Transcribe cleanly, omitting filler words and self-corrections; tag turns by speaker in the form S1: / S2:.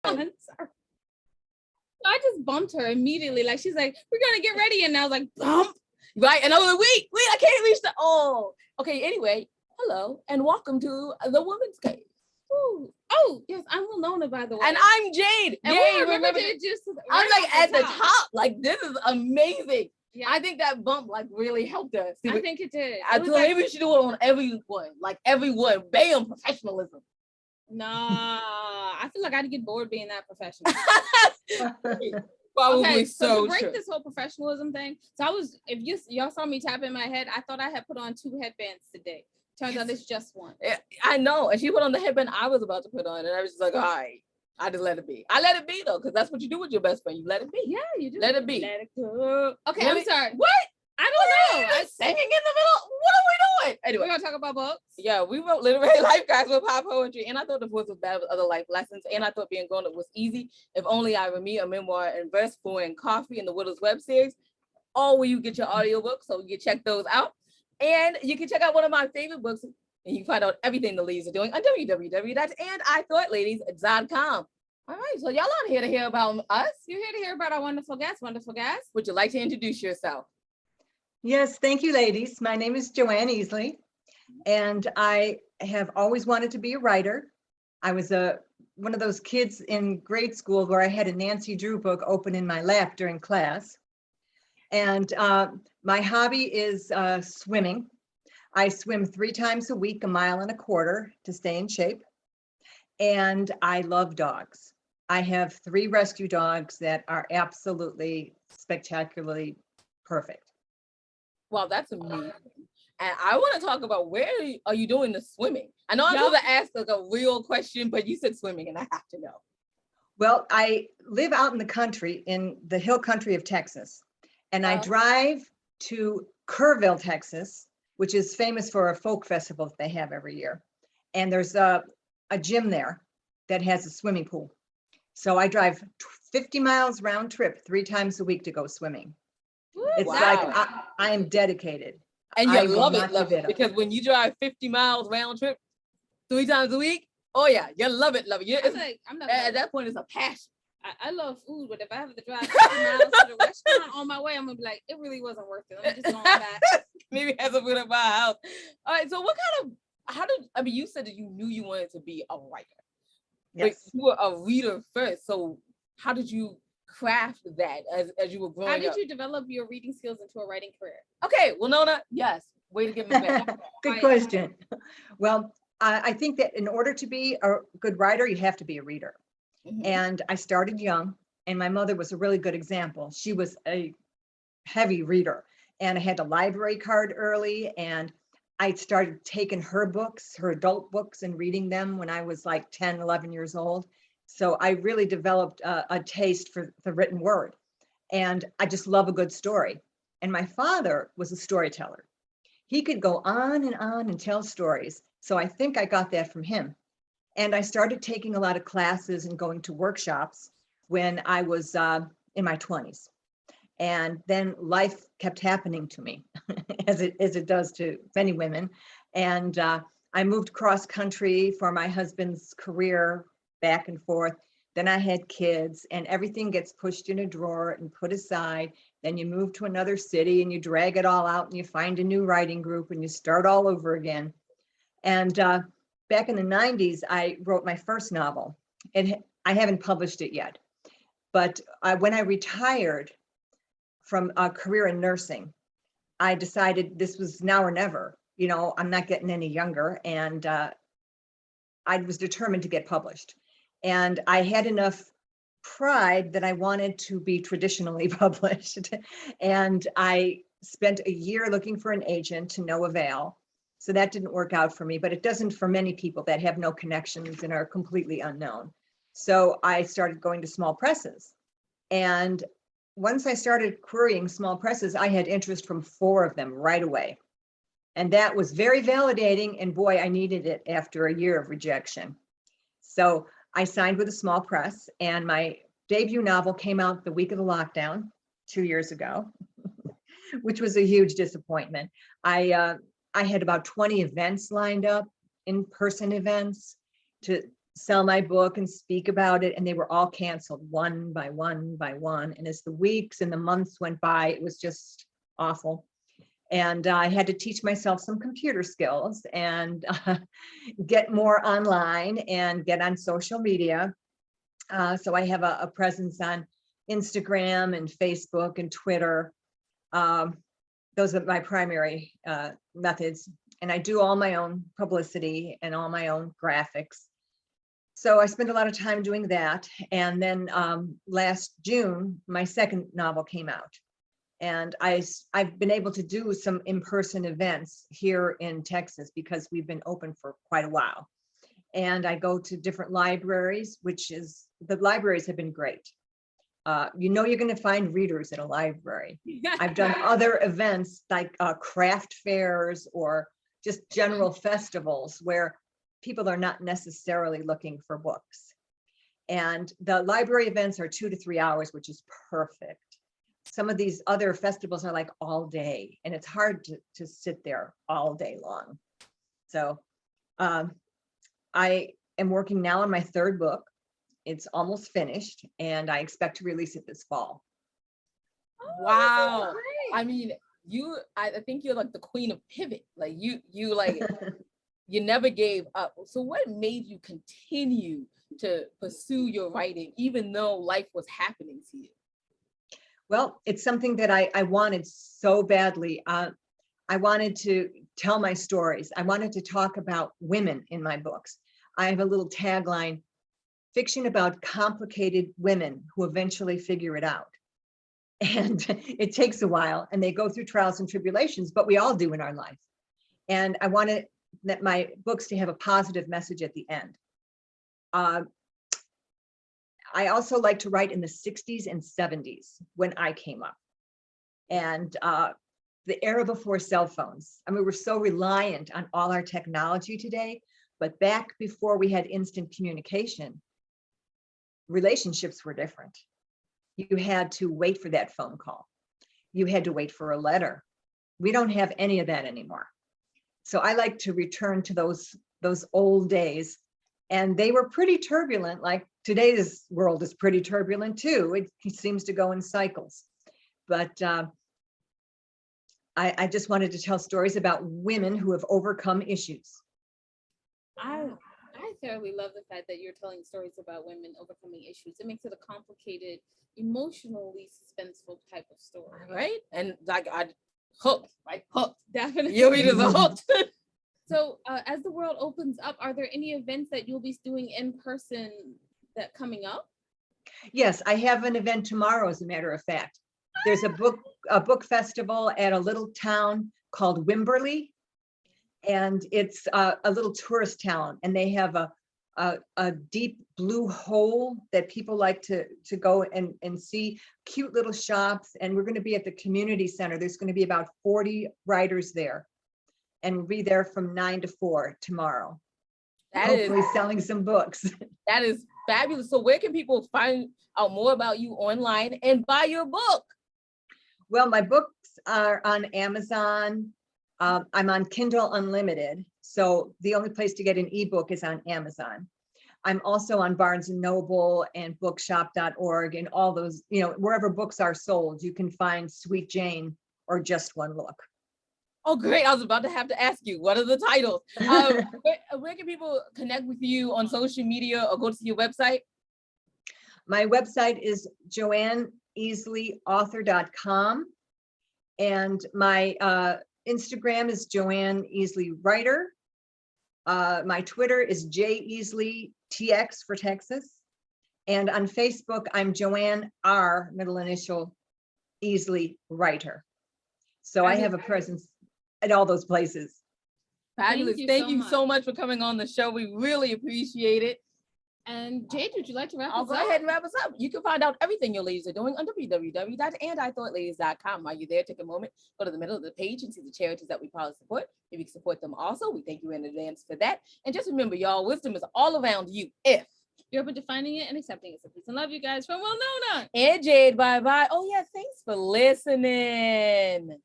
S1: I'm sorry. So I just bumped her immediately. Like, she's like, we're gonna get ready. And I was like, bump. Right. And I was like, wait, I can't reach the okay. Anyway, hello and welcome to the Woman's Cave. Ooh. Oh, yes, I'm Winona, by the way. And I'm Jade. And Jade, remember Jade just I'm like at the top. Like, this is amazing. Yeah. I think that bump like really helped us. I think it did. Maybe we should do it on everyone. Like everyone. Bam, professionalism. Nah, I feel like I'd get bored being that professional. Probably okay, so to break true. This whole professionalism thing. So if y'all saw me tapping my head, I thought I had put on 2 headbands today. Turns out it's just one. I know. And she put on the headband I was about to put on. And I was just like, all right. I just let it be. I let it be though, because that's what you do with your best friend. You let it be. Yeah, you do. Let it be. Let it go. Okay, really? I'm sorry. What? I don't know. I'm singing in the middle. What are we doing? Anyway, we're gonna talk about books. Yeah, we wrote literary life guides with pop poetry, and I thought divorce was bad with other life lessons, and I thought being grown up was easy. If only I were me, a memoir in verse, Four and Coffee, in the Widow's web series, or where you get your audiobooks, so you can check those out. And you can check out one of my favorite books, and you can find out everything the ladies are doing on www.andithoughtLadies.com. All right, so y'all aren't here to hear about us. You're here to hear about our wonderful guests. Would you like to introduce yourself?
S2: Yes, thank you, ladies. My name is Joanne Easley, and I have always wanted to be a writer. I was one of those kids in grade school where I had a Nancy Drew book open in my lap during class. And my hobby is swimming. I swim 3 times a week, 1.25 miles to stay in shape. And I love dogs. I have 3 rescue dogs that are absolutely spectacularly perfect.
S1: Wow, that's amazing. And I want to talk about where are you doing the swimming? I know I'm going to ask like a real question, but you said swimming and I have to know.
S2: Well, I live out in the country, in the hill country of Texas. And I drive to Kerrville, Texas, which is famous for a folk festival that they have every year. And there's a gym there that has a swimming pool. So I drive 50 miles round trip 3 times a week to go swimming. It's like I am dedicated.
S1: And you love it, because when you drive 50 miles round trip 3 times a week, oh yeah, you love it. It's like, at that point, it's a passion. I love food, but if I have to drive 50 miles to the restaurant on my way, I'm gonna be like, it really wasn't worth it. I'm just going back. Maybe have some food at my house. All right, so you said that you knew you wanted to be a writer.
S2: Yes.
S1: But you were a reader first. So how did you craft that as you were growing up? How did you develop your reading skills into a writing career? Okay, well, Nona, yes. Way to give me back.
S2: Good question. Well, I think that in order to be a good writer, you have to be a reader. Mm-hmm. And I started young, and my mother was a really good example. She was a heavy reader, and I had a library card early, and I started taking her books, her adult books, and reading them when I was like 10, 11 years old. So I really developed a taste for the written word, and I just love a good story. And my father was a storyteller. He could go on and tell stories. So I think I got that from him. And I started taking a lot of classes and going to workshops when I was in my 20s. And then life kept happening to me, as it does to many women. And I moved cross country for my husband's career, back and forth. Then I had kids, and everything gets pushed in a drawer and put aside. Then you move to another city and you drag it all out and you find a new writing group and you start all over again. And back in the 90s, I wrote my first novel, and I haven't published it yet. But when I retired from a career in nursing, I decided this was now or never. You know, I'm not getting any younger, and I was determined to get published. And I had enough pride that I wanted to be traditionally published. And I spent a year looking for an agent to no avail. So that didn't work out for me, but it doesn't for many people that have no connections and are completely unknown. So I started going to small presses. And once I started querying small presses, I had interest from 4 of them right away. And that was very validating. And boy, I needed it after a year of rejection. So I signed with a small press, and my debut novel came out the week of the lockdown 2 years ago, which was a huge disappointment. I had about 20 events lined up, in-person events, to sell my book and speak about it, and they were all canceled one by one by one. And as the weeks and the months went by, it was just awful. And I had to teach myself some computer skills and get more online and get on social media. So I have a presence on Instagram and Facebook and Twitter. Those are my primary methods. And I do all my own publicity and all my own graphics. So I spent a lot of time doing that. And then last June, my second novel came out. And I've been able to do some in-person events here in Texas because we've been open for quite a while. And I go to different libraries, the libraries have been great. You're going to find readers at a library. I've done other events like craft fairs or just general festivals where people are not necessarily looking for books. And the library events are 2 to 3 hours, which is perfect. Some of these other festivals are like all day, and it's hard to sit there all day long. So I am working now on my third book. It's almost finished, and I expect to release it this fall.
S1: Wow. I mean, I think you're like the queen of pivot. Like you like, you never gave up. So what made you continue to pursue your writing, even though life was happening to you?
S2: Well, it's something that I wanted so badly. I wanted to tell my stories. I wanted to talk about women in my books. I have a little tagline, fiction about complicated women who eventually figure it out. And it takes a while, and they go through trials and tribulations, but we all do in our life. And I wanted that my books to have a positive message at the end. I also like to write in the 60s and 70s when I came up. And the era before cell phones. I mean, we're so reliant on all our technology today, but back before we had instant communication, relationships were different. You had to wait for that phone call. You had to wait for a letter. We don't have any of that anymore. So I like to return to those old days. And they were pretty turbulent, like today's world is pretty turbulent too. It seems to go in cycles. But I just wanted to tell stories about women who have overcome issues.
S1: I thoroughly love the fact that you're telling stories about women overcoming issues. It makes it a complicated, emotionally suspenseful type of story, right? And like hooked. Definitely. Your readers are hooked. So as the world opens up, are there any events that you'll be doing in person that coming up?
S2: Yes, I have an event tomorrow, as a matter of fact. There's a book festival at a little town called Wimberley, and it's a little tourist town, and they have a deep blue hole that people like to go and see, cute little shops. And we're going to be at the community center. There's going to be about 40 writers there, and we'll be there from 9 to 4 tomorrow. Hopefully selling some books.
S1: That is fabulous. So where can people find out more about you online and buy your book?
S2: Well, my books are on Amazon. I'm on Kindle Unlimited. So the only place to get an ebook is on Amazon. I'm also on Barnes and Noble and bookshop.org and all those, wherever books are sold, you can find Sweet Jane or Just One Look.
S1: Oh, great. I was about to have to ask you, what are the titles? Where can people connect with you on social media or go to your website?
S2: My website is JoanneEasleyAuthor.com. And my Instagram is Joanne Easley Writer. My Twitter is JEasleyTX for Texas. And on Facebook, I'm Joanne R, middle initial, Easley Writer. So I have a presence at all those places.
S1: Fabulous. Thank you so much for coming on the show. We really appreciate it. And Jade, would you like to wrap us up? I'll go ahead and wrap us up. You can find out everything your ladies are doing on www.andithoughladies.com. While you're there, take a moment, go to the middle of the page and see the charities that we proudly support. If you can support them also, we thank you in advance for that. And just remember, y'all, wisdom is all around you if you're open to finding it and accepting it. So peace and love, you guys, from Winona and Jade. Bye-bye. Oh, yeah, thanks for listening.